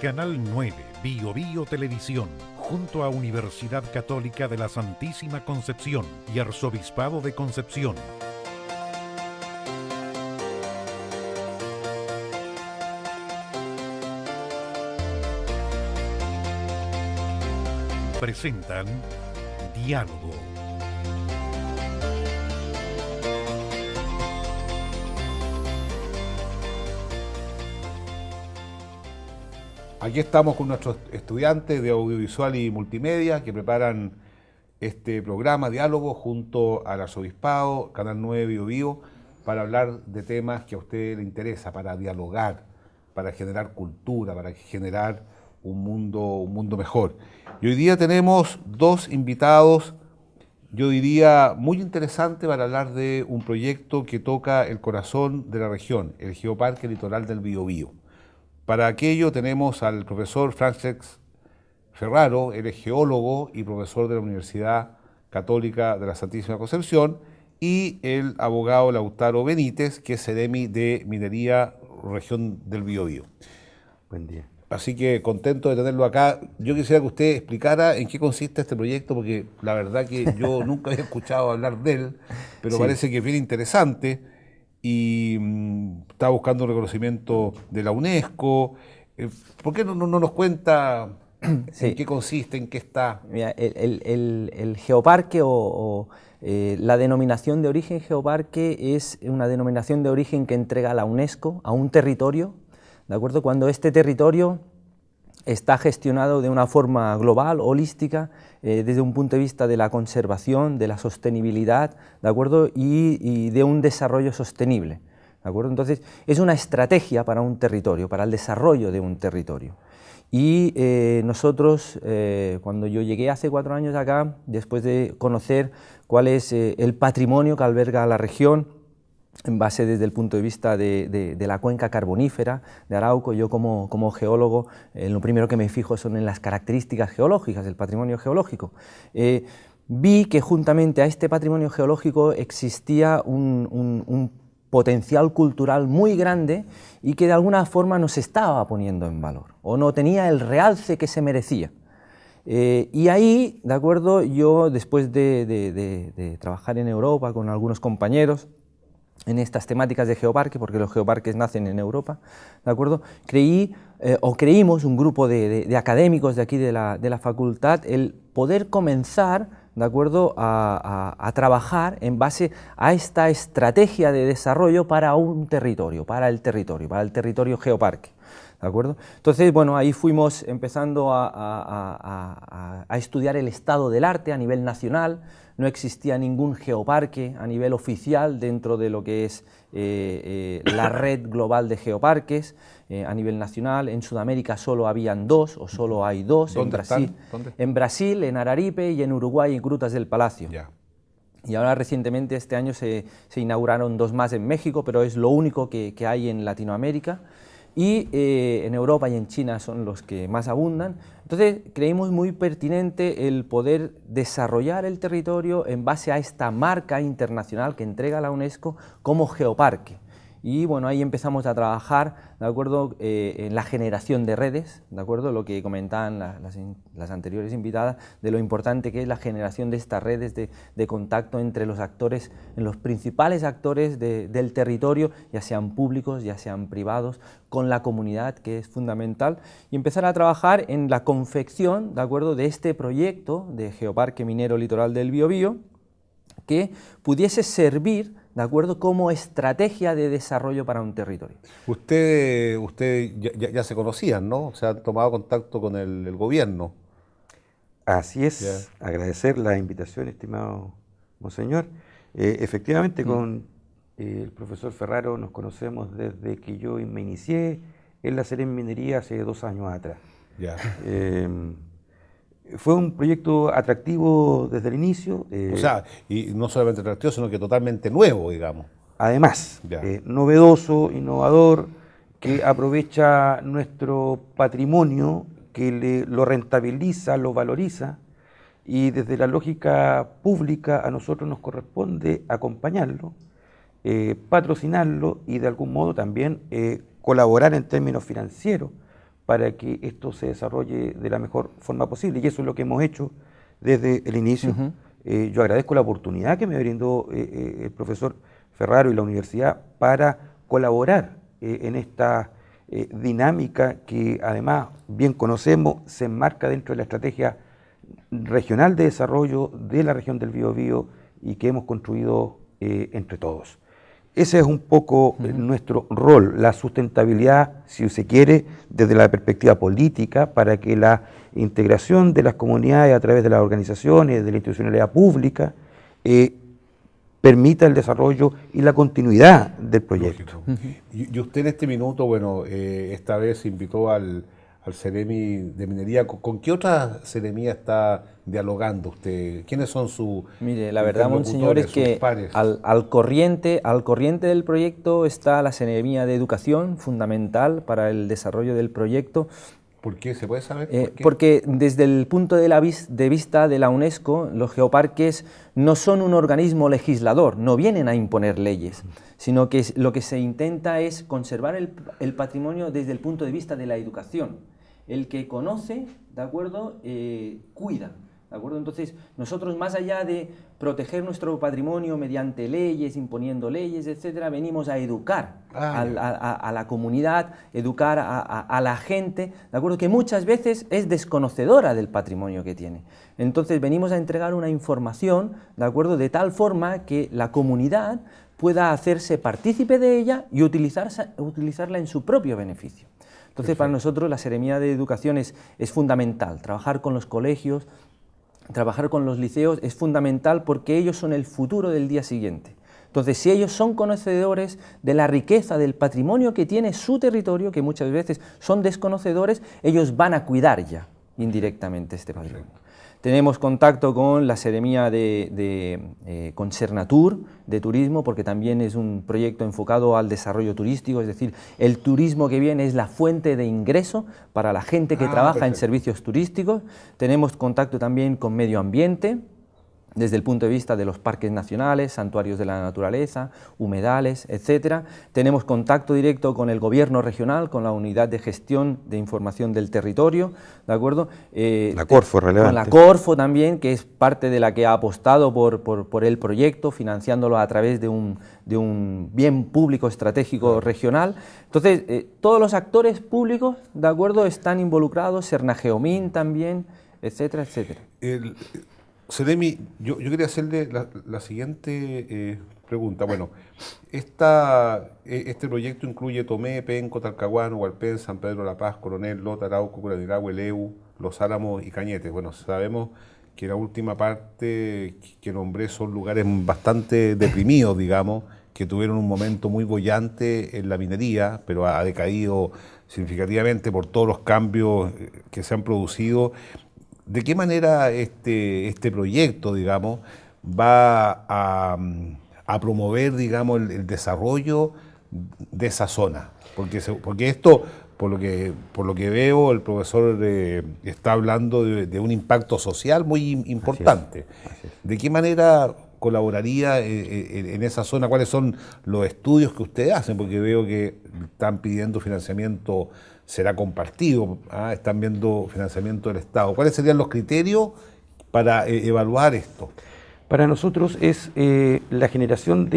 Canal 9, Bio Bio Televisión, junto a Universidad Católica de la Santísima Concepción y Arzobispado de Concepción. Presentan Diálogo. Aquí estamos con nuestros estudiantes de audiovisual y multimedia que preparan este programa Diálogo junto al Arzobispado, Canal 9 Bio Bio, para hablar de temas que a usted le interesa, para dialogar, para generar cultura, para generar un mundo mejor. Y hoy día tenemos dos invitados, yo diría, muy interesantes para hablar de un proyecto que toca el corazón de la región, el Geoparque Litoral del Biobío. Para aquello tenemos al profesor Francesc Ferraro, él es geólogo y profesor de la Universidad Católica de la Santísima Concepción, y el abogado Lautaro Benítez, que es Ceremi de Minería, región del Biobío. Buen día. Así que contento de tenerlo acá. Yo quisiera que usted explicara en qué consiste este proyecto, porque la verdad que yo nunca había escuchado hablar de él, pero Sí. parece que es bien interesante y está buscando un reconocimiento de la UNESCO. ¿Por qué no nos cuenta Sí. en qué consiste, en qué está? Mira, el geoparque la denominación de origen geoparque es una denominación de origen que entrega la UNESCO a un territorio, ¿de acuerdo? Cuando este territorio está gestionado de una forma global, holística, desde un punto de vista de la conservación, de la sostenibilidad, ¿de acuerdo? Y de un desarrollo sostenible, ¿de acuerdo? Entonces, es una estrategia para un territorio, para el desarrollo de un territorio. Y nosotros, cuando yo llegué hace 4 años acá, después de conocer cuál es el patrimonio que alberga la región, en base desde el punto de vista de la cuenca carbonífera de Arauco, yo como geólogo, lo primero que me fijo son en las características geológicas, del patrimonio geológico. Vi que juntamente a este patrimonio geológico existía un potencial cultural muy grande y que de alguna forma no se estaba poniendo en valor, o no tenía el realce que se merecía. Y ahí, de acuerdo, yo después de trabajar en Europa con algunos compañeros, en estas temáticas de geoparque, porque los geoparques nacen en Europa, ¿de acuerdo? Creímos, un grupo de académicos de aquí de la facultad, el poder comenzar, ¿de acuerdo?, a trabajar en base a esta estrategia de desarrollo para un territorio, para el territorio geoparque, ¿de acuerdo? Entonces, bueno, ahí fuimos empezando a estudiar el estado del arte a nivel nacional. No existía ningún geoparque a nivel oficial dentro de lo que es la red global de geoparques a nivel nacional. En Sudamérica solo habían 2, o solo hay 2, en Brasil. ¿Dónde? En Brasil, en Araripe, y en Uruguay, en Grutas del Palacio. Ya. Y ahora recientemente, este año, se inauguraron 2 más en México, pero es lo único que hay en Latinoamérica. Y en Europa y en China son los que más abundan. Entonces creímos muy pertinente el poder desarrollar el territorio en base a esta marca internacional que entrega la UNESCO como geoparque. Y bueno, ahí empezamos a trabajar, ¿de acuerdo?, en la generación de redes, ¿de acuerdo?, lo que comentaban las anteriores invitadas, de lo importante que es la generación de estas redes de contacto entre los actores, en los principales actores del territorio, ya sean públicos, ya sean privados, con la comunidad, que es fundamental, y empezar a trabajar en la confección, ¿de acuerdo?, de este proyecto de Geoparque Minero Litoral del Biobío, que pudiese servir, ¿de acuerdo?, como estrategia de desarrollo para un territorio. Usted ya se conocían, ¿no? O sea, han tomado contacto con el gobierno. Así es, Ya. agradecer la invitación, estimado monseñor. Efectivamente, con el profesor Ferraro nos conocemos desde que yo me inicié en la Ceremi Minería hace 2 años atrás. Ya. Fue un proyecto atractivo desde el inicio. O sea, y no solamente atractivo, sino que totalmente nuevo, digamos. Además, Ya. novedoso, innovador, que aprovecha nuestro patrimonio, que lo rentabiliza, lo valoriza, y desde la lógica pública a nosotros nos corresponde acompañarlo, patrocinarlo y de algún modo también colaborar en términos financieros para que esto se desarrolle de la mejor forma posible, y eso es lo que hemos hecho desde el inicio. Yo agradezco la oportunidad que me brindó el profesor Ferraro y la universidad para colaborar en esta dinámica que además bien conocemos, se enmarca dentro de la estrategia regional de desarrollo de la región del Biobío y que hemos construido entre todos. Ese es un poco nuestro rol, la sustentabilidad, si se quiere, desde la perspectiva política, para que la integración de las comunidades a través de las organizaciones, de la institucionalidad pública, permita el desarrollo y la continuidad del proyecto. Y usted en este minuto, bueno, esta vez invitó al Ceremi de Minería. ¿Con qué otra seremía está dialogando usted? ¿Quiénes son sus Mire, la verdad, monseñor, es que al corriente del proyecto está la Seremía de Educación, fundamental para el desarrollo del proyecto. ¿Por qué? ¿Se puede saber por qué? Porque desde el punto de vista de la UNESCO, los geoparques no son un organismo legislador, no vienen a imponer leyes, sino que lo que se intenta es conservar el patrimonio desde el punto de vista de la educación. El que conoce, ¿de acuerdo?, cuida. ¿De acuerdo? Entonces, nosotros, más allá de proteger nuestro patrimonio mediante leyes, imponiendo leyes, etcétera, venimos a educar a la comunidad, educar a la gente, ¿de acuerdo?, que muchas veces es desconocedora del patrimonio que tiene. Entonces, venimos a entregar una información, ¿de acuerdo?, de tal forma que la comunidad pueda hacerse partícipe de ella y utilizarla en su propio beneficio. Entonces, para nosotros la Seremía de Educación es fundamental. Trabajar con los colegios, trabajar con los liceos es fundamental porque ellos son el futuro del día siguiente. Entonces, si ellos son conocedores de la riqueza, del patrimonio que tiene su territorio, que muchas veces son desconocedores, ellos van a cuidar ya indirectamente este patrimonio. Tenemos contacto con la Seremía con Sernatur de turismo, porque también es un proyecto enfocado al desarrollo turístico, es decir, el turismo que viene es la fuente de ingreso para la gente que trabaja en servicios turísticos. Tenemos contacto también con medio ambiente, desde el punto de vista de los parques nacionales, santuarios de la naturaleza, humedales, etcétera. Tenemos contacto directo con el gobierno regional, con la unidad de gestión de información del territorio, ¿de acuerdo? La Corfo, relevante. Con la Corfo también, que es parte de la que ha apostado por el proyecto, financiándolo a través de un bien público estratégico regional. Entonces, todos los actores públicos, ¿de acuerdo?, están involucrados, Sernageomin también, etcétera, etcétera. Ceremi, yo quería hacerle la siguiente pregunta. Bueno, este proyecto incluye Tomé, Penco, Talcahuano, Hualpén, San Pedro La Paz, Coronel, Lota, Arauco, Curanilahue, Eleu, Los Álamos y Cañete. Bueno, sabemos que la última parte que nombré son lugares bastante deprimidos, digamos, que tuvieron un momento muy boyante en la minería, pero ha decaído significativamente por todos los cambios que se han producido. ¿De qué manera este proyecto, digamos, va a promover, digamos, el desarrollo de esa zona? Porque esto, por lo que veo, el profesor está hablando de un impacto social muy importante. Así es. ¿De qué manera colaboraría en esa zona? ¿Cuáles son los estudios que ustedes hacen? Porque veo que están pidiendo financiamiento, será compartido, están viendo financiamiento del Estado. ¿Cuáles serían los criterios para evaluar esto? Para nosotros es la generación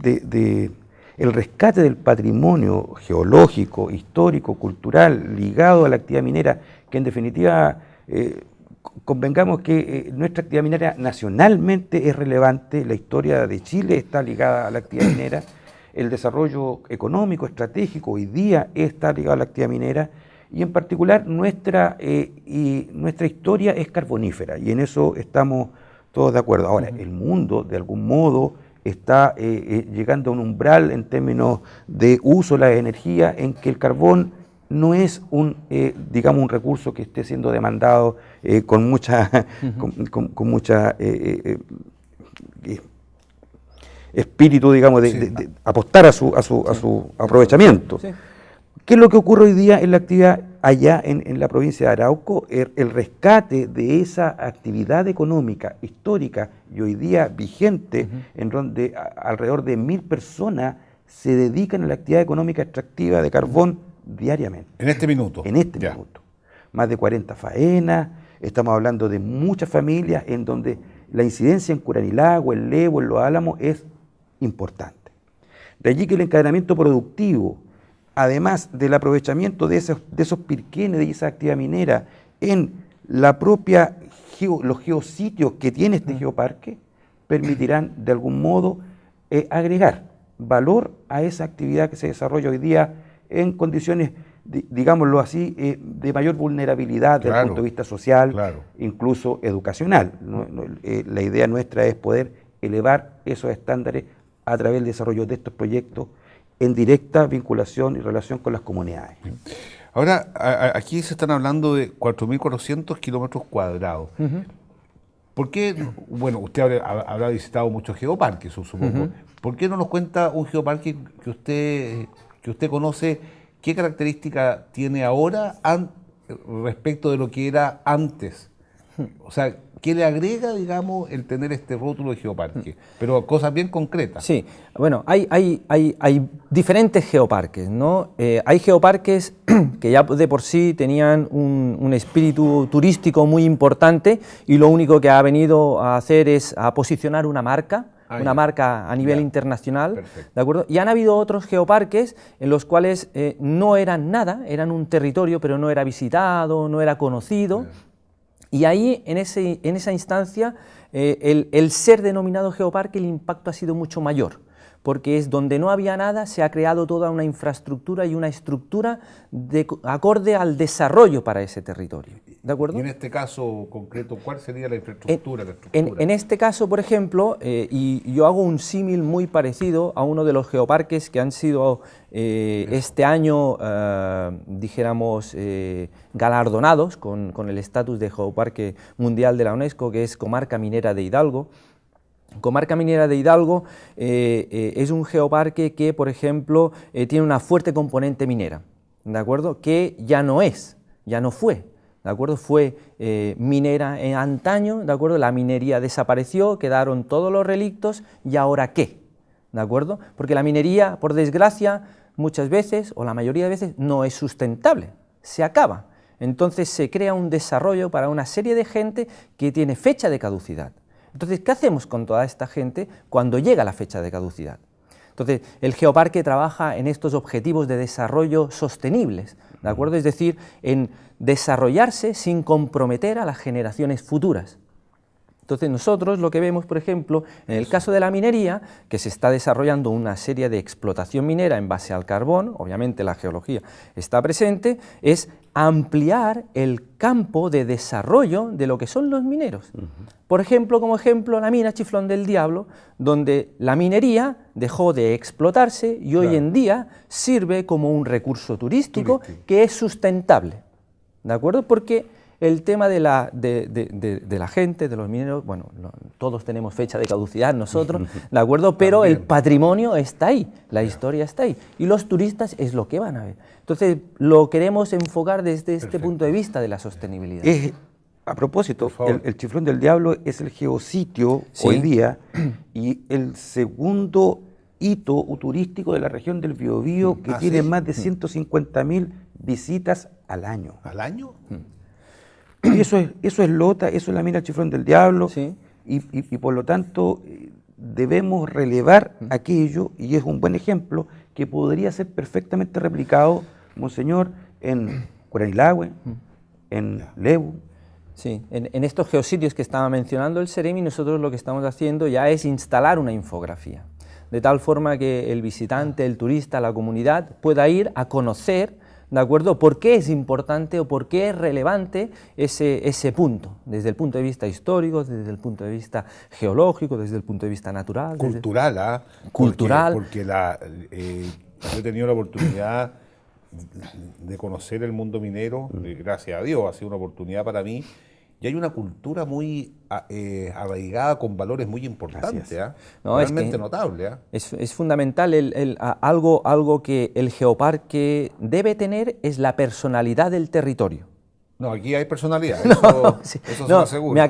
el rescate del patrimonio geológico, histórico, cultural, ligado a la actividad minera, que en definitiva convengamos que nuestra actividad minera nacionalmente es relevante, la historia de Chile está ligada a la actividad minera, el desarrollo económico, estratégico, hoy día está ligado a la actividad minera, y en particular nuestra historia es carbonífera, y en eso estamos todos de acuerdo. Ahora, el mundo, de algún modo, está llegando a un umbral en términos de uso de la energía en que el carbón no es digamos, un recurso que esté siendo demandado con mucha espíritu, digamos, de apostar a su aprovechamiento. Sí. ¿Qué es lo que ocurre hoy día en la actividad allá en la provincia de Arauco? El rescate de esa actividad económica histórica y hoy día vigente, en donde alrededor de 1000 personas se dedican a la actividad económica extractiva de carbón diariamente. En este minuto. En este minuto. Más de 40 faenas, estamos hablando de muchas familias en donde la incidencia en Curanilagua, en Levo, en Los Álamos es importante. De allí que el encadenamiento productivo, además del aprovechamiento de esos pirquenes, de esa actividad minera en la propia los geositios que tiene este geoparque, permitirán de algún modo agregar valor a esa actividad que se desarrolla hoy día en condiciones, digámoslo así, de mayor vulnerabilidad desde el punto de vista social, incluso educacional. La idea nuestra es poder elevar esos estándares a través del desarrollo de estos proyectos en directa vinculación y relación con las comunidades. Ahora, aquí se están hablando de 4.400 kilómetros cuadrados. ¿Por qué? Bueno, usted habrá visitado muchos geoparques, supongo. ¿Por qué no nos cuenta un geoparque que usted conoce? ¿Qué característica tiene ahora respecto de lo que era antes? O sea, ¿qué le agrega, digamos, el tener este rótulo de geoparque? Pero cosas bien concretas. Sí, bueno, hay diferentes geoparques, ¿no? Hay geoparques que ya de por sí tenían un espíritu turístico muy importante y lo único que ha venido a hacer es a posicionar una marca a nivel internacional, ¿de acuerdo? Y han habido otros geoparques en los cuales no eran nada, eran un territorio, pero no era visitado, no era conocido. Y ahí, en esa instancia, el ser denominado geoparque, el impacto ha sido mucho mayor, porque es donde no había nada, se ha creado toda una infraestructura y una estructura acorde al desarrollo para ese territorio, ¿de acuerdo? Y en este caso concreto, ¿cuál sería la infraestructura? En este caso, por ejemplo, y yo hago un símil muy parecido a uno de los geoparques que han sido este año, dijéramos, galardonados con el estatus de Geoparque Mundial de la UNESCO, que es Comarca Minera de Hidalgo. Comarca Minera de Hidalgo es un geoparque que, por ejemplo, tiene una fuerte componente minera, ¿de acuerdo? Que ya no fue, ¿de acuerdo? Fue minera en antaño, ¿de acuerdo? La minería desapareció, quedaron todos los relictos, ¿y ahora qué? ¿De acuerdo? Porque la minería, por desgracia, muchas veces, o la mayoría de veces, no es sustentable, se acaba. Entonces se crea un desarrollo para una serie de gente que tiene fecha de caducidad. Entonces, ¿qué hacemos con toda esta gente cuando llega la fecha de caducidad? Entonces, el geoparque trabaja en estos objetivos de desarrollo sostenibles, ¿de acuerdo? Es decir, en desarrollarse sin comprometer a las generaciones futuras. Entonces nosotros lo que vemos, por ejemplo, en el caso de la minería, que se está desarrollando una serie de explotación minera en base al carbón, obviamente la geología está presente, es ampliar el campo de desarrollo de lo que son los mineros. Por ejemplo, como ejemplo, la mina Chiflón del Diablo, donde la minería dejó de explotarse y hoy en día sirve como un recurso turístico que es sustentable, ¿de acuerdo? Porque el tema de la gente, de los mineros, bueno, todos tenemos fecha de caducidad nosotros, ¿de acuerdo? Pero el patrimonio está ahí, la historia está ahí, y los turistas es lo que van a ver. Entonces, lo queremos enfocar desde este punto de vista de la sostenibilidad. A propósito, el Chiflón del Diablo es el geositio hoy día y el segundo hito turístico de la región del Biobío que tiene más de 150.000 visitas al año. ¿Al año? Y eso es Lota, eso es la mina Chiflón del Diablo, y por lo tanto debemos relevar aquello, y es un buen ejemplo que podría ser perfectamente replicado, monseñor, en Curanilagüe, en Lebu. Sí, en estos geositios que estaba mencionando el Ceremi, nosotros lo que estamos haciendo ya es instalar una infografía, de tal forma que el visitante, el turista, la comunidad pueda ir a conocer, ¿de acuerdo?, por qué es importante o por qué es relevante ese punto, desde el punto de vista histórico, desde el punto de vista geológico, desde el punto de vista natural. Cultural, Cultural. Porque yo he tenido la oportunidad de conocer el mundo minero, gracias a Dios, ha sido una oportunidad para mí, y hay una cultura muy arraigada con valores muy importantes, realmente notable. Es fundamental, algo que el geoparque debe tener es la personalidad del territorio, No, aquí hay personalidad, Sí. eso se No, lo aseguro. me ha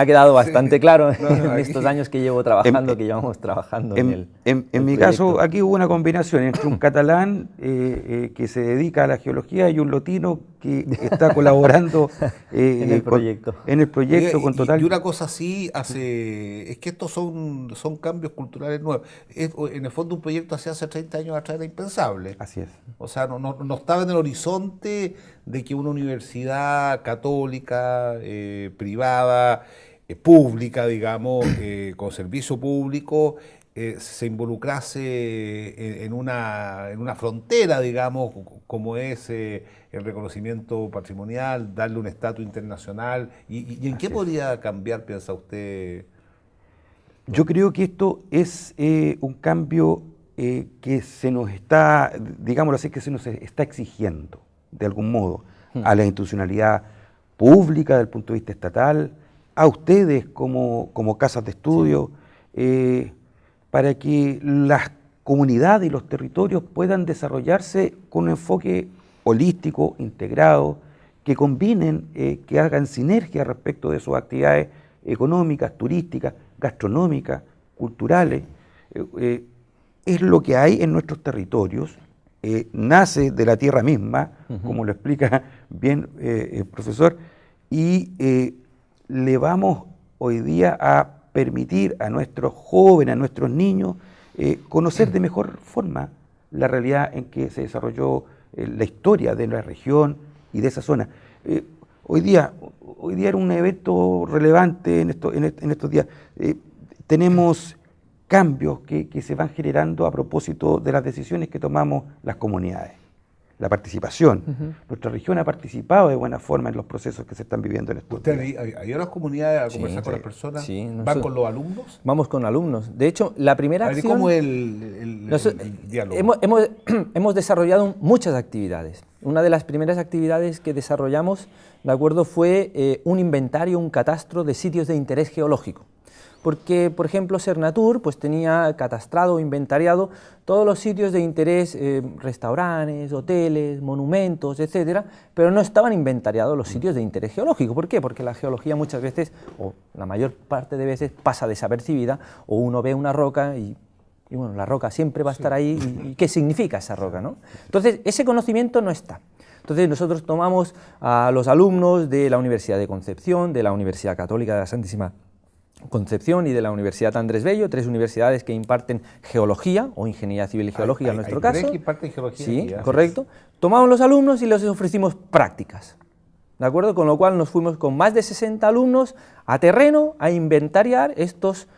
quedado bastante claro No, en aquí- estos años que llevo trabajando, que llevamos trabajando en el En mi proyecto. caso, aquí hubo una combinación entre un catalán que se dedica a la geología y un lotino que está colaborando En el proyecto. en el proyecto con total... Y una cosa así es que estos son cambios culturales nuevos. En el fondo un proyecto hace 30 años atrás era impensable. Así es. O sea, no estaba en el horizonte de que una universidad católica, privada, pública, digamos, con servicio público, se involucrase en una frontera, digamos, como es el reconocimiento patrimonial, darle un estatus internacional. ¿Y en qué podría cambiar, piensa usted? Yo creo que esto es un cambio que se nos está, digámoslo así, que se nos está exigiendo, de algún modo, a la institucionalidad pública desde el punto de vista estatal, a ustedes como casas de estudio, para que las comunidades y los territorios puedan desarrollarse con un enfoque holístico, integrado, que combinen, que hagan sinergia respecto de sus actividades económicas, turísticas, gastronómicas, culturales. Es lo que hay en nuestros territorios, nace de la tierra misma, como lo explica bien el profesor, y le vamos hoy día a permitir a nuestros jóvenes, a nuestros niños, conocer de mejor forma la realidad en que se desarrolló la historia de la región y de esa zona. Hoy día era un evento relevante en estos días. Tenemos cambios que se van generando a propósito de las decisiones que tomamos las comunidades. La participación. Nuestra región ha participado de buena forma en los procesos que se están viviendo en estos días. ¿Usted ha ido a las comunidades a Sí, conversar con sí. las personas? Sí, ¿Van con los alumnos? Vamos con alumnos. De hecho, la primera A ver, acción... ¿cómo es el diálogo? Hemos desarrollado muchas actividades. Una de las primeras actividades que desarrollamos, ¿de acuerdo?, fue un inventario, un catastro de sitios de interés geológico. Porque, por ejemplo, Sernatur pues, tenía catastrado, inventariado todos los sitios de interés, restaurantes, hoteles, monumentos, etcétera, pero no estaban inventariados los sitios de interés geológico. ¿Por qué? Porque la geología muchas veces, o la mayor parte de veces, pasa desapercibida, o uno ve una roca y bueno, la roca siempre va a estar ahí, ¿y qué significa esa roca, no? Entonces, ese conocimiento no está. Entonces, nosotros tomamos a los alumnos de la Universidad de Concepción, de la Universidad Católica de la Santísima Concepción y de la Universidad Andrés Bello, 3 universidades que imparten geología o ingeniería civil y geológica en nuestro caso. Que imparten geología. Sí, correcto. Tomamos los alumnos y les ofrecimos prácticas, ¿de acuerdo? Con lo cual nos fuimos con más de 60 alumnos a terreno a inventariar estos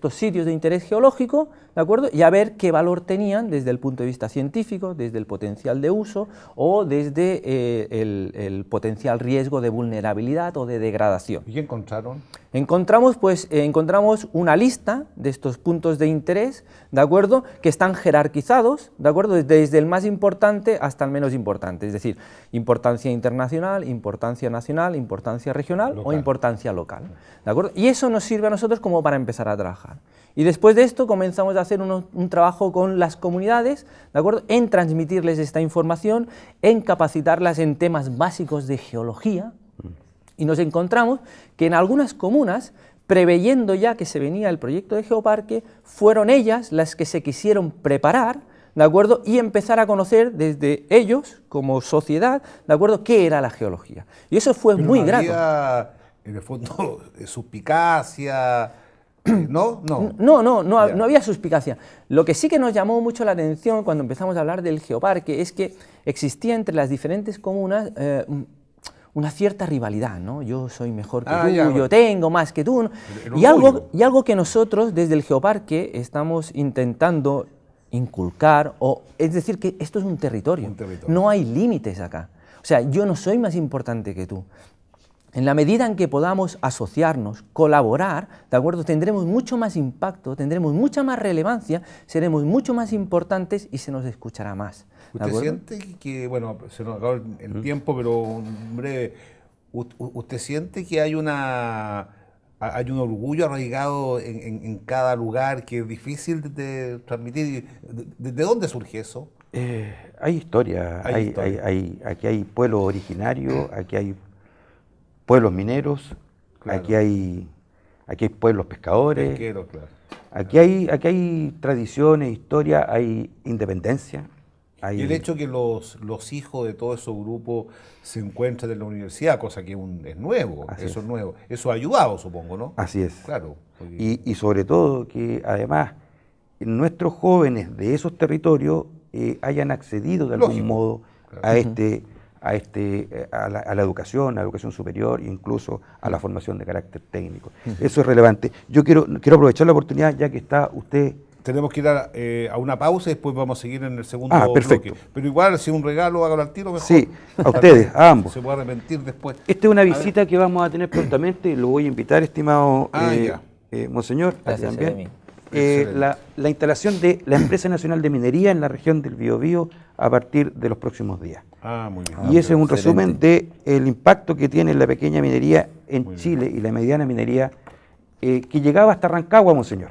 sitios de interés geológico, ¿de acuerdo? Y a ver qué valor tenían desde el punto de vista científico, desde el potencial de uso o desde el potencial riesgo de vulnerabilidad o de degradación. ¿Y qué encontraron? Encontramos una lista de estos puntos de interés, ¿de acuerdo?, que están jerarquizados, ¿de acuerdo?, desde el más importante hasta el menos importante, es decir, importancia internacional, importancia nacional, importancia regional o importancia local, ¿de acuerdo? Y eso nos sirve a nosotros como para empezar a trabajar. Y después de esto comenzamos a hacer un trabajo con las comunidades, ¿de acuerdo?, en transmitirles esta información, en capacitarlas en temas básicos de geología. Y nos encontramos que en algunas comunas, preveyendo ya que se venía el proyecto de Geoparque, fueron ellas las que se quisieron preparar, ¿de acuerdo?, y empezar a conocer desde ellos, como sociedad, ¿de acuerdo?, qué era la geología. Y eso fue Pero muy no grato. había, en el fondo, suspicacia, ¿no? No había suspicacia. Lo que sí que nos llamó mucho la atención cuando empezamos a hablar del Geoparque es que existía entre las diferentes comunas una cierta rivalidad, ¿no? Yo soy mejor que tú, yo tengo más que tú, ¿no? Y algo que nosotros desde el Geoparque estamos intentando inculcar, es decir, que esto es un territorio, no hay límites acá. O sea, yo no soy más importante que tú. En la medida en que podamos asociarnos, colaborar, ¿de acuerdo?, tendremos mucho más impacto, tendremos mucha más relevancia, seremos mucho más importantes y se nos escuchará más. ¿Usted siente que, bueno, se nos acabó el tiempo, pero breve, ¿usted siente que hay un orgullo arraigado en cada lugar que es difícil de transmitir? ¿De dónde surge eso? Hay historia, Hay historia. aquí hay pueblos originarios, aquí hay pueblos mineros, Claro. aquí hay pueblos pescadores, Pesquero, claro. aquí hay tradiciones, historia, hay independencia. Y el hecho que los hijos de todos esos grupos se encuentran en la universidad, cosa que es nuevo, Así eso es. es nuevo. Eso ha ayudado, supongo, ¿no? Así es. Claro. Porque- Y sobre todo que además nuestros jóvenes de esos territorios hayan accedido de algún Lógico, modo claro. a la educación superior e incluso a la formación de carácter técnico. Eso es relevante. Yo quiero aprovechar la oportunidad, ya que está usted. Tenemos que ir a una pausa y después vamos a seguir en el segundo Perfecto. bloque. Pero igual, si un regalo, hágalo al tiro mejor. Sí, a Para ustedes, que a ambos. Se puede arrepentir después. Esta es una visita que vamos a tener prontamente, lo voy a invitar, estimado Ya. monseñor, a que Gracias, también. Jeremy. La instalación de la Empresa Nacional de Minería en la región del Biobío a partir de los próximos días. Muy bien. Y ese es un excelente. resumen del impacto que tiene la pequeña minería en Chile y la mediana minería que llegaba hasta Rancagua, monseñor.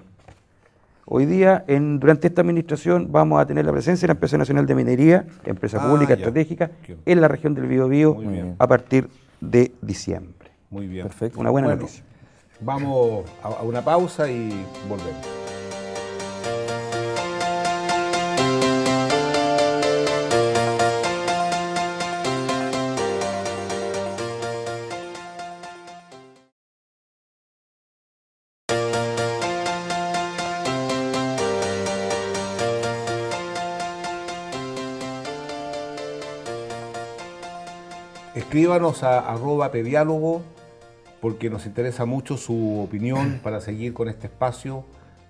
Hoy día, durante esta administración, vamos a tener la presencia de la Empresa Nacional de Minería, empresa pública ya. estratégica, Qué- en la región del Biobío Muy bien. a partir de diciembre. Muy bien. Perfecto. Una buena Bueno, noticia. Vamos a una pausa y volvemos. Escríbanos a @pediálogo porque nos interesa mucho su opinión para seguir con este espacio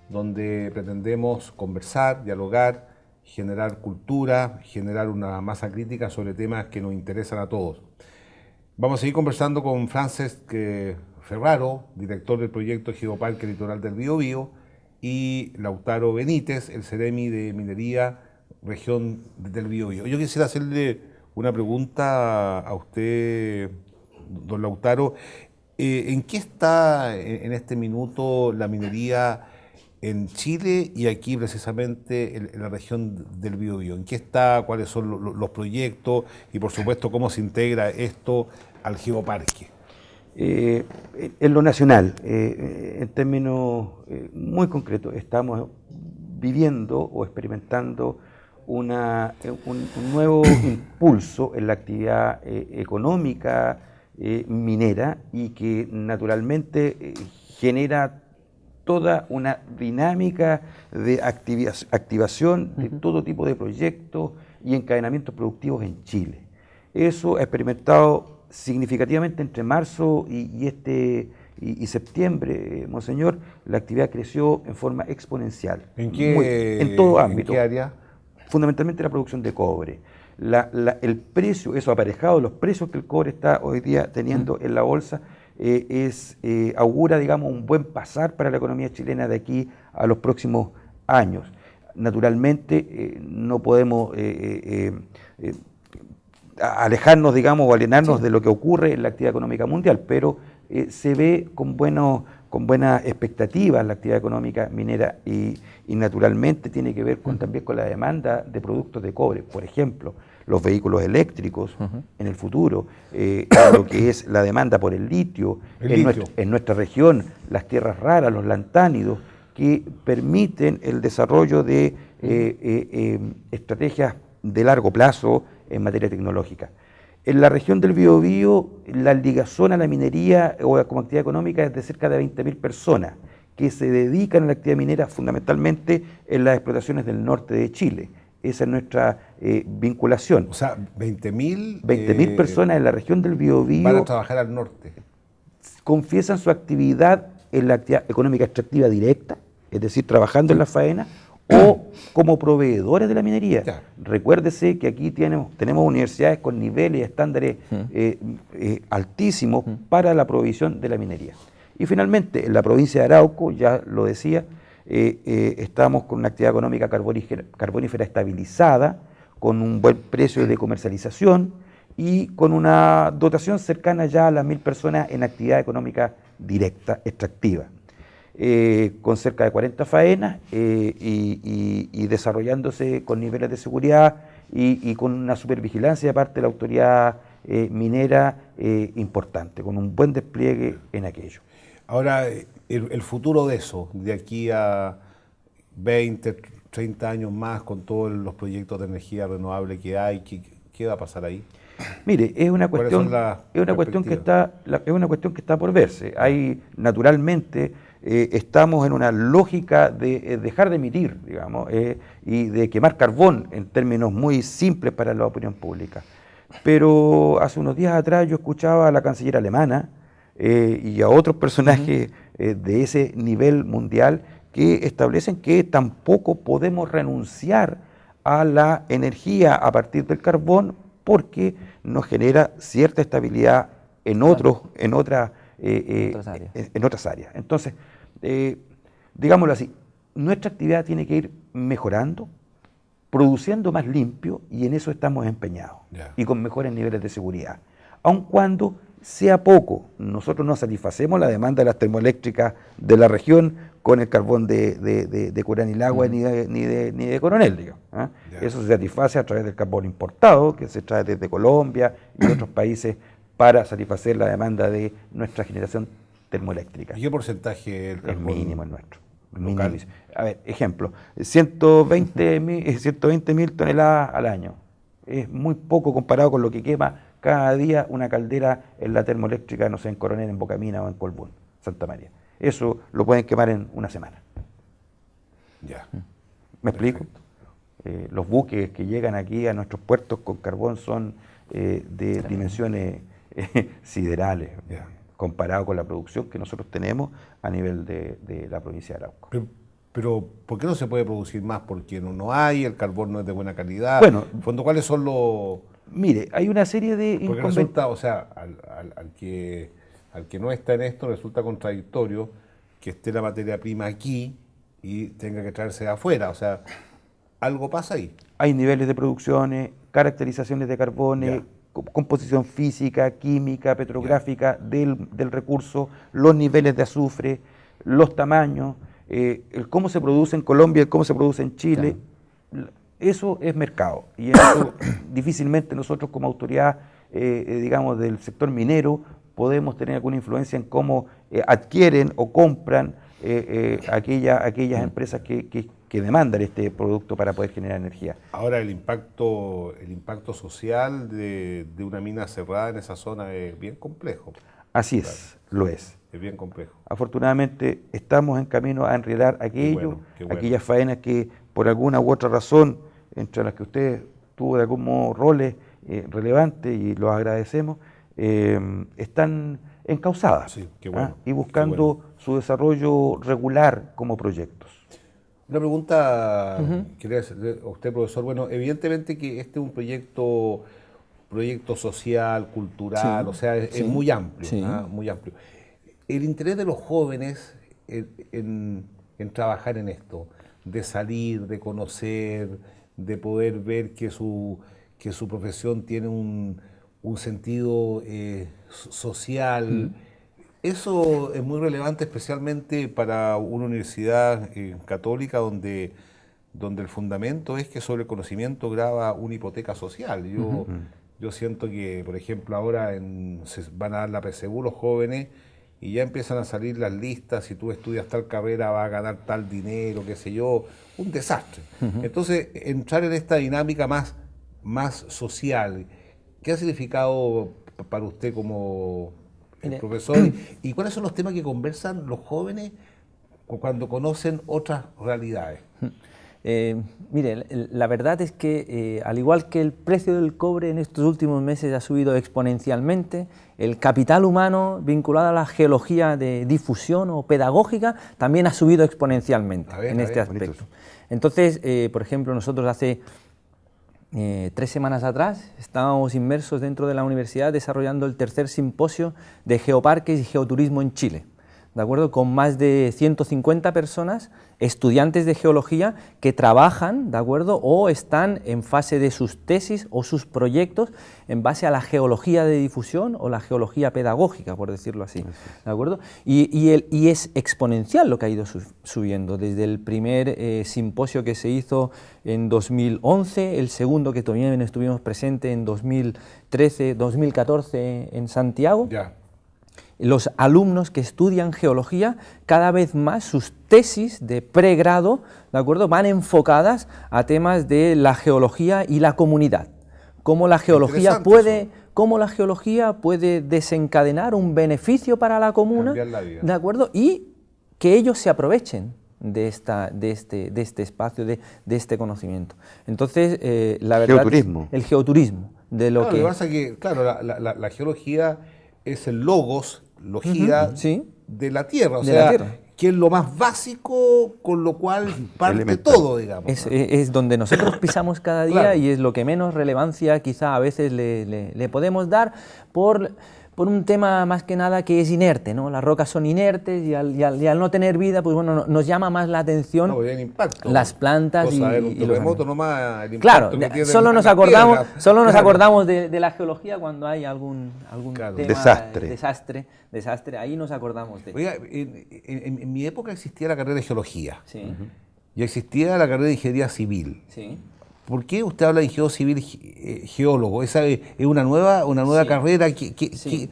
donde pretendemos conversar, dialogar, generar cultura, generar una masa crítica sobre temas que nos interesan a todos. Vamos a seguir conversando con Francesc Ferraro, director del proyecto Geoparque Litoral del Biobío, y Lautaro Benítez, el Ceremi de Minería, región del Biobío. Yo quisiera hacerle una pregunta a usted, don Lautaro. ¿En qué está en este minuto la minería en Chile y aquí precisamente en la región del Biobío? ¿En qué está? ¿Cuáles son los proyectos? Y por supuesto, ¿cómo se integra esto al geoparque? En lo nacional, en términos muy concretos, estamos viviendo o experimentando un nuevo impulso en la actividad económica minera y que naturalmente genera toda una dinámica de activación de todo tipo de proyectos y encadenamientos productivos en Chile. Eso ha experimentado significativamente entre marzo y septiembre, monseñor. La actividad creció en forma exponencial. En todo ámbito. ¿En qué área? Fundamentalmente la producción de cobre. El precio, eso aparejado, los precios que el cobre está hoy día teniendo en la bolsa, augura, digamos, un buen pasar para la economía chilena de aquí a los próximos años. Naturalmente, no podemos alejarnos, digamos, o alienarnos de lo que ocurre en la actividad económica mundial, pero se ve con buenas expectativas la actividad económica minera y naturalmente tiene que ver también con la demanda de productos de cobre. Por ejemplo, los vehículos eléctricos en el futuro, lo que es la demanda por el litio, en nuestra región, las tierras raras, los lantánidos, que permiten el desarrollo de estrategias de largo plazo en materia tecnológica. En la región del Biobío, la ligazón a la minería o como actividad económica es de cerca de 20.000 personas que se dedican a la actividad minera fundamentalmente en las explotaciones del norte de Chile. Esa es nuestra vinculación. O sea, 20.000 20.000 personas en la región del Biobío van a trabajar al norte. confiesan su actividad en la actividad económica extractiva directa, es decir, trabajando en la faena, o como proveedores de la minería. Ya. Recuérdese que aquí tenemos universidades con niveles y estándares altísimos para la provisión de la minería. Y finalmente, en la provincia de Arauco, ya lo decía, estamos con una actividad económica carbonífera estabilizada, con un buen precio de comercialización y con una dotación cercana ya a las 1.000 personas en actividad económica directa, extractiva. con cerca de 40 faenas y desarrollándose con niveles de seguridad y con una supervigilancia de parte de la autoridad minera importante, con un buen despliegue en aquello. Ahora, el futuro de eso, de aquí a 20, 30 años más, con todos los proyectos de energía renovable que hay, ¿qué va a pasar ahí? Mire, es una cuestión que está por verse. Hay, naturalmente, estamos en una lógica de dejar de emitir, digamos, y de quemar carbón en términos muy simples para la opinión pública. Pero hace unos días atrás yo escuchaba a la canciller alemana y a otros personajes de ese nivel mundial que establecen que tampoco podemos renunciar a la energía a partir del carbón porque nos genera cierta estabilidad en otras áreas. Entonces, digámoslo así, nuestra actividad tiene que ir mejorando, produciendo más limpio, y en eso estamos empeñados, y con mejores niveles de seguridad. Aun cuando sea poco, nosotros no satisfacemos la demanda de las termoeléctricas de la región con el carbón de Curanilagua ni de Coronel, digamos, ¿eh? Eso se satisface a través del carbón importado, que se trae desde Colombia y otros países para satisfacer la demanda de nuestra generación termoeléctrica. ¿Y qué porcentaje del carbón? El mínimo es nuestro. Mínimo. A ver, ejemplo, 120.000 toneladas al año. Es muy poco comparado con lo que quema cada día una caldera en la termoeléctrica, no sé, en Coronel, en Bocamina o en Colbún, Santa María. Eso lo pueden quemar en una semana. Ya. ¿Me explico? Los buques que llegan aquí a nuestros puertos con carbón son de dimensiones siderales, comparado con la producción que nosotros tenemos a nivel de la provincia de Arauco. Pero ¿por qué no se puede producir más? Porque no hay, el carbón no es de buena calidad. Bueno, en fondo, ¿cuáles son los...? Mire, hay una serie de porque resulta, o sea, al que no está en esto, resulta contradictorio que esté la materia prima aquí y tenga que traerse de afuera. O sea, algo pasa ahí. Hay niveles de producciones, caracterizaciones de carbones, composición física, química, petrográfica del recurso, los niveles de azufre, los tamaños, el cómo se produce en Colombia, el cómo se produce en Chile. Eso es mercado, y en eso difícilmente nosotros como autoridad, digamos, del sector minero, podemos tener alguna influencia en cómo adquieren o compran aquellas empresas que demandan este producto para poder generar energía. Ahora, el impacto social de una mina cerrada en esa zona es bien complejo. Así es, lo es. Es bien complejo. Afortunadamente estamos en camino a enredar aquello, qué bueno. aquellas faenas que por alguna u otra razón, entre las que usted tuvo de algún modo roles relevantes, y los agradecemos, están encauzadas, sí, qué bueno, y buscando su desarrollo regular como proyectos. Una pregunta quería hacerle a usted, profesor. Bueno, evidentemente que este es un proyecto social, cultural, o sea, es muy amplio, muy amplio. El interés de los jóvenes en trabajar en esto, de salir, de conocer, de poder ver que su profesión tiene un sentido social, eso es muy relevante, especialmente para una universidad católica donde el fundamento es que sobre el conocimiento grava una hipoteca social. Yo siento que, por ejemplo, ahora se van a dar la PSU los jóvenes y ya empiezan a salir las listas: si tú estudias tal carrera vas a ganar tal dinero, qué sé yo, un desastre. Entonces, entrar en esta dinámica más social, ¿qué ha significado para usted como profesor? ¿Y cuáles son los temas que conversan los jóvenes cuando conocen otras realidades? Mire, la verdad es que al igual que el precio del cobre en estos últimos meses ha subido exponencialmente, el capital humano vinculado a la geología de difusión o pedagógica también ha subido exponencialmente en este aspecto. Entonces, por ejemplo, nosotros hace 3 semanas atrás estábamos inmersos dentro de la universidad desarrollando el tercer simposio de geoparques y geoturismo en Chile, ¿de acuerdo? Con más de 150 personas, estudiantes de geología que trabajan, ¿de acuerdo? O están en fase de sus tesis o sus proyectos en base a la geología de difusión o la geología pedagógica, por decirlo así, ¿de acuerdo? Y es exponencial lo que ha ido subiendo, desde el primer simposio que se hizo en 2011, el segundo que también estuvimos presentes en 2013, 2014 en Santiago. Ya. Los alumnos que estudian geología, cada vez más sus tesis de pregrado, ¿de acuerdo?, van enfocadas a temas de la geología y la comunidad. Cómo la geología puede desencadenar un beneficio para la comuna, Cambiar la vida. ¿de acuerdo?, y que ellos se aprovechen de este espacio, de este conocimiento. Entonces, la verdad, Geoturismo. el geoturismo, de lo Claro, que... lo que pasa es que, claro, la geología es el logos, logía sí. de la Tierra, o De sea, la Tierra. que es lo más básico con lo cual parte Elemental. todo, digamos. Es donde nosotros pisamos cada día Claro. y es lo que menos relevancia quizá a veces le podemos dar por un tema más que nada que es inerte, ¿no? Las rocas son inertes y al no tener vida, pues bueno, nos llama más la atención No, porque hay impacto. las plantas Cosa de ver un y los terremoto animales. nomás, el impacto Claro, que tiene solo en nos las acordamos, piedras. solo nos Claro. acordamos de la geología cuando hay algún Claro. tema, desastre, ahí nos acordamos de. Oiga, en mi época existía la carrera de geología Sí, y existía la carrera de ingeniería civil. sí. ¿Por qué usted habla de ingeniero civil geólogo? ¿Esa es una nueva Sí. carrera? Sí.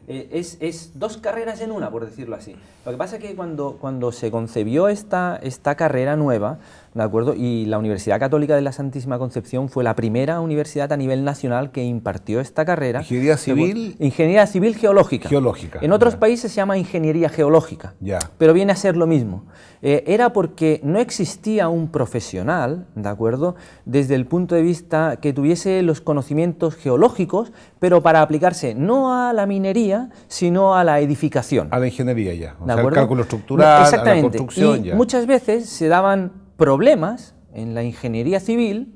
Es dos carreras en una, por decirlo así. Lo que pasa es que cuando se concebió esta carrera nueva, ¿de acuerdo?, y la Universidad Católica de la Santísima Concepción fue la primera universidad a nivel nacional que impartió esta carrera. ¿Ingeniería civil? Ingeniería civil geológica. Geológica, En otros ya. países se llama ingeniería geológica, Ya. pero viene a ser lo mismo. Era porque no existía un profesional, ¿de acuerdo?, desde el punto de vista que tuviese los conocimientos geológicos, pero para aplicarse no a la minería, sino a la edificación. A la ingeniería ya. O ¿De sea, el acuerdo? cálculo estructural, a la Exactamente. construcción Y ya. muchas veces se daban problemas en la ingeniería civil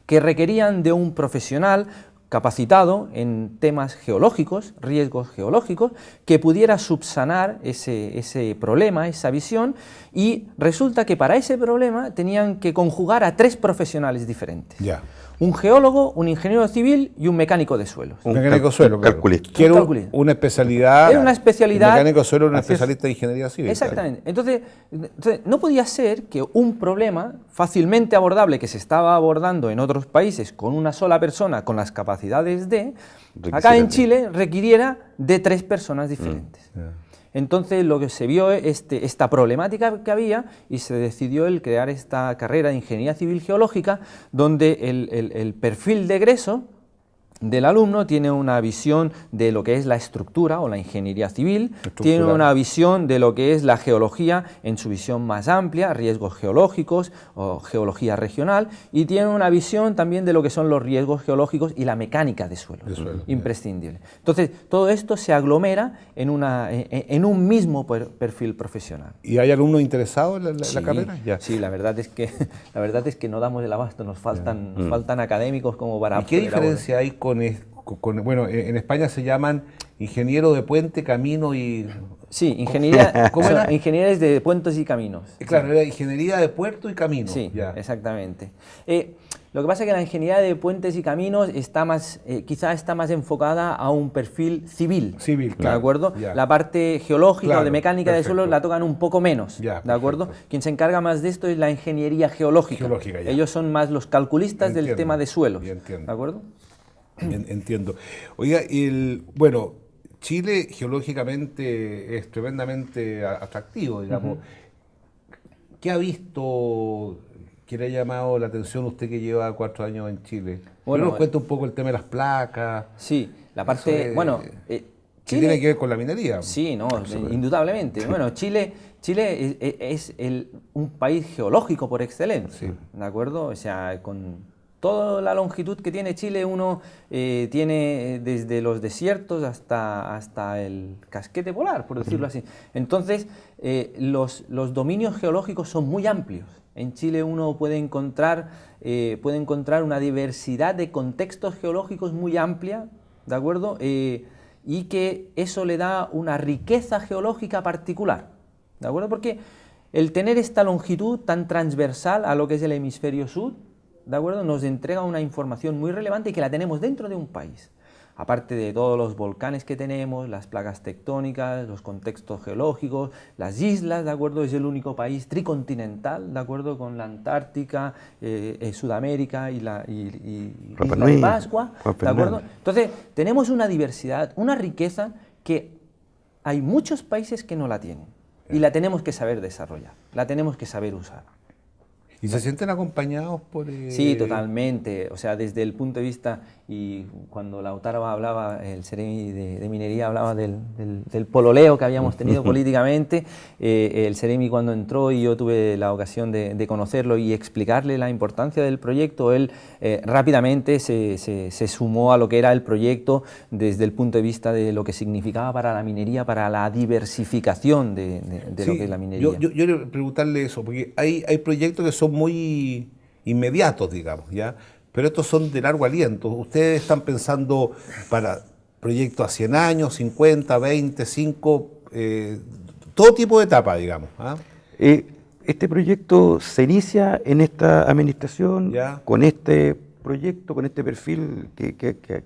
que requerían de un profesional capacitado en temas geológicos, riesgos geológicos, que pudiera subsanar ese problema, esa visión, y resulta que para ese problema tenían que conjugar a 3 profesionales diferentes. Ya. Un geólogo, un ingeniero civil y un mecánico de suelos. Un Mecánico suelo, claro. calculista. Quiero Un calculista. una especialidad. Era una especialidad. El mecánico suelo, un Así es. especialista de ingeniería civil. Exactamente. Entonces, no podía ser que un problema fácilmente abordable que se estaba abordando en otros países con una sola persona con las capacidades de, acá en Chile requiriera de 3 personas diferentes. Entonces lo que se vio esta problemática que había y se decidió el crear esta carrera de Ingeniería Civil Geológica, donde el perfil de egreso del alumno tiene una visión de lo que es la estructura o la ingeniería civil, tiene una visión de lo que es la geología en su visión más amplia, riesgos geológicos o geología regional, y tiene una visión también de lo que son los riesgos geológicos y la mecánica de suelo, imprescindible. Entonces, todo esto se aglomera en un mismo perfil profesional. ¿Y hay alumnos interesados en la Sí, carrera? Ya. sí, la verdad es que no damos el abasto, nos faltan académicos como para ¿Y qué poder abordar. diferencia hay bueno, en España se llaman ingeniero de puente, camino y... Sí, ingeniería, ¿Cómo era? ingenierías de puentes y caminos. Claro, era ingeniería de puerto y camino. Sí, ya. exactamente. Lo que pasa es que la ingeniería de puentes y caminos quizá está más enfocada a un perfil civil. Civil, ¿De claro, acuerdo? ya. La parte geológica Claro, o de mecánica de perfecto. suelo la tocan un poco menos. Ya, ¿De acuerdo? perfecto. Quien se encarga más de esto es la ingeniería geológica. Geológica, ya. Ellos son más los calculistas del Entiendo, tema de suelos. ya entiendo. ¿De acuerdo? Entiendo. Oiga, bueno, Chile geológicamente es tremendamente atractivo, digamos. ¿Qué ha visto que le ha llamado la atención usted que lleva 4 años en Chile? Bueno, Nos cuenta un poco el tema de las placas. Sí, la parte... Eso es- bueno, ¿Qué Chile- tiene que ver con la minería? Sí, no, indudablemente. Bueno, Chile es un país geológico por excelencia, ¿de acuerdo? O sea, con toda la longitud que tiene Chile, uno tiene desde los desiertos hasta el casquete polar, por decirlo así. Entonces, los dominios geológicos son muy amplios. En Chile uno puede encontrar una diversidad de contextos geológicos muy amplia, ¿de acuerdo? y que eso le da una riqueza geológica particular, ¿de acuerdo? Porque el tener esta longitud tan transversal a lo que es el hemisferio sur, ¿de acuerdo?, nos entrega una información muy relevante y que la tenemos dentro de un país. Aparte de todos los volcanes que tenemos, las placas tectónicas, los contextos geológicos, las islas, ¿de acuerdo? Es el único país tricontinental, ¿de acuerdo?, con la Antártica, Sudamérica y la Isla de Pascua, ¿de acuerdo? Entonces, tenemos una diversidad, una riqueza que hay muchos países que no la tienen y la tenemos que saber desarrollar, la tenemos que saber usar. ¿Y se sienten acompañados por...? Sí, totalmente. O sea, desde el punto de vista, y cuando Lautaro hablaba, el Seremi de Minería hablaba del pololeo que habíamos tenido políticamente, el Seremi cuando entró y yo tuve la ocasión de conocerlo y explicarle la importancia del proyecto, él rápidamente se sumó a lo que era el proyecto desde el punto de vista de lo que significaba para la minería, para la diversificación de Sí, lo que es la minería. Yo quiero preguntarle eso, porque hay proyectos que son muy inmediatos, digamos, ¿ya? Pero estos son de largo aliento. ¿Ustedes están pensando para proyectos a 100 años, 50, 20, 5, todo tipo de etapa, digamos? ¿Ah? Este proyecto se inicia en esta administración, Ya. con este proyecto, con este perfil que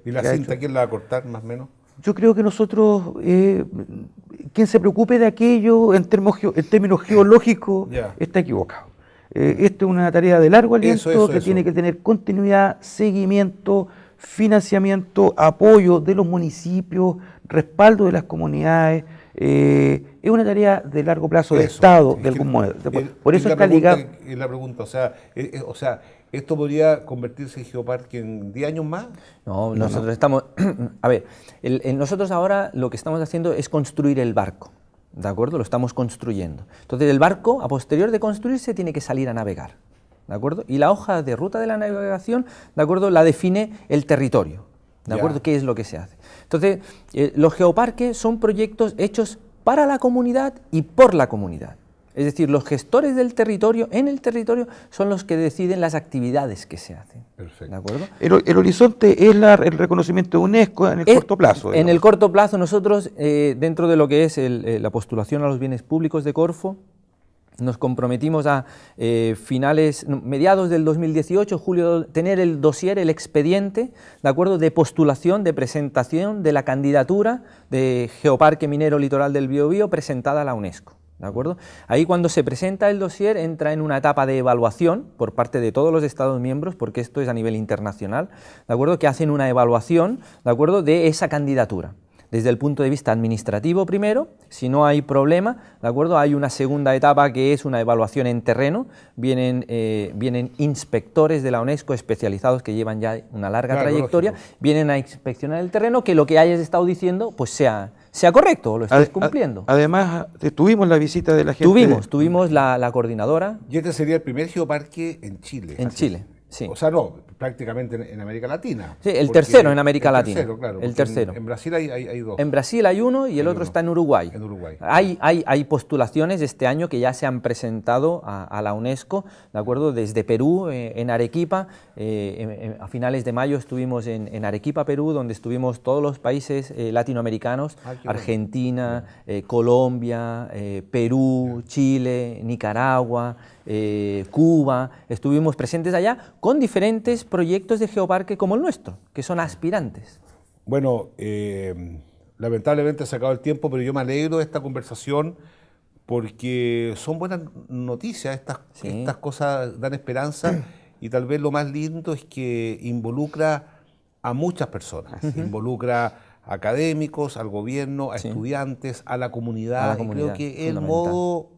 ¿Y la que ha cinta hecho. quién la va a cortar, más o menos? Yo creo que nosotros, quien se preocupe de aquello en términos geológicos, Ya. está equivocado. Esto es una tarea de largo aliento que Eso. tiene que tener continuidad, seguimiento, financiamiento, apoyo de los municipios, respaldo de las comunidades. Es una tarea de largo plazo de Eso. Estado, Es de que algún modo. el- Por es eso la está pregunta- ligado. es la pregunta, o sea, ¿esto podría convertirse en geoparque en 10 años más? No, nosotros estamos... A ver, nosotros ahora lo que estamos haciendo es construir el barco, ¿de acuerdo? Lo estamos construyendo. Entonces el barco, a posterior de construirse, tiene que salir a navegar, ¿de acuerdo? Y la hoja de ruta de la navegación, ¿de acuerdo?, la define el territorio, ¿de Ya. acuerdo? ¿Qué es lo que se hace? Entonces, los geoparques son proyectos hechos para la comunidad y por la comunidad. Es decir, los gestores del territorio, en el territorio, son los que deciden las actividades que se hacen. Perfecto. ¿De acuerdo? El horizonte es el reconocimiento de UNESCO en el corto plazo. En digamos. el corto plazo, nosotros, dentro de lo que es la postulación a los bienes públicos de Corfo, nos comprometimos a mediados del 2018, julio, tener el dossier, el expediente, ¿de acuerdo?, de postulación, de presentación de la candidatura de Geoparque Minero Litoral del Biobío presentada a la UNESCO. ¿De acuerdo? Ahí cuando se presenta el dossier entra en una etapa de evaluación por parte de todos los Estados miembros, porque esto es a nivel internacional, ¿de acuerdo?, que hacen una evaluación, ¿de acuerdo?, de esa candidatura. Desde el punto de vista administrativo primero, si no hay problema, ¿de acuerdo?, hay una segunda etapa que es una evaluación en terreno, vienen inspectores de la UNESCO especializados que llevan ya una larga trayectoria, vienen a inspeccionar el terreno, que lo que hayas estado diciendo pues sea correcto, lo estés cumpliendo. Además, tuvimos la visita de la gente. Tuvimos la coordinadora. Y este sería el primer geoparque en Chile. En Chile, sí. O sea, no, prácticamente en América Latina. Sí, el tercero en América Latina. El tercero, claro. El tercero. En Brasil hay dos. En Brasil hay uno y el otro está en Uruguay. En Uruguay. Hay postulaciones este año que ya se han presentado a la UNESCO, ¿de acuerdo? Desde Perú, en Arequipa, a finales de mayo estuvimos en Arequipa, Perú, donde estuvimos todos los países latinoamericanos, Argentina, Colombia, Perú, Chile, Nicaragua, Cuba, estuvimos presentes allá con diferentes proyectos de geoparque como el nuestro, que son aspirantes. Bueno, lamentablemente se ha acabado el tiempo, pero yo me alegro de esta conversación porque son buenas noticias, estas cosas dan esperanza y tal vez lo más lindo es que involucra a muchas personas, involucra a académicos, al gobierno, a estudiantes, a la comunidad, y creo que es el modo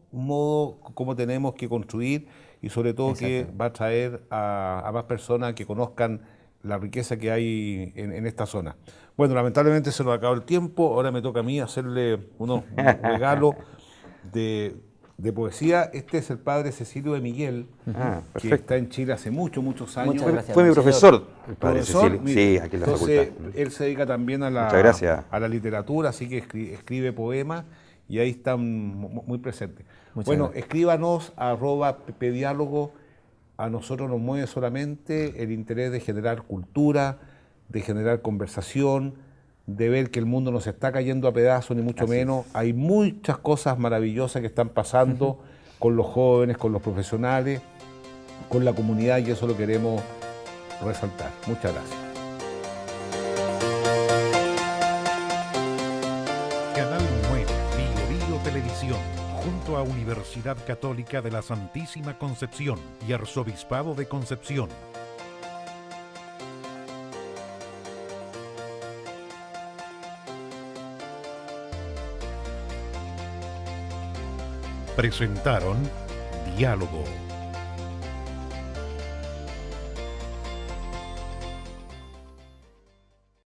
como tenemos que construir y sobre todo que va a traer a más personas que conozcan la riqueza que hay en esta zona. Bueno, lamentablemente se nos acabó el tiempo, ahora me toca a mí hacerle unos regalos de poesía. Este es el padre Cecilio de Miguel, que está en Chile hace muchos años. Muchas gracias, Fue mi profesor, el padre Profesor, Cecilio. mire, Sí, aquí en la entonces, facultad. él se dedica también a Muchas gracias. la literatura, así que escribe poemas y ahí están muy presentes. Bueno, gracias. escríbanos a @pediálogo. A nosotros nos mueve solamente el interés de generar cultura, de generar conversación, de ver que el mundo no se está cayendo a pedazos, ni mucho menos. Hay muchas cosas maravillosas que están pasando con los jóvenes, con los profesionales, con la comunidad, y eso lo queremos resaltar. Muchas gracias. Canal 9, Bio Bio Televisión, junto a Universidad Católica de la Santísima Concepción y Arzobispado de Concepción. Presentaron Diálogo.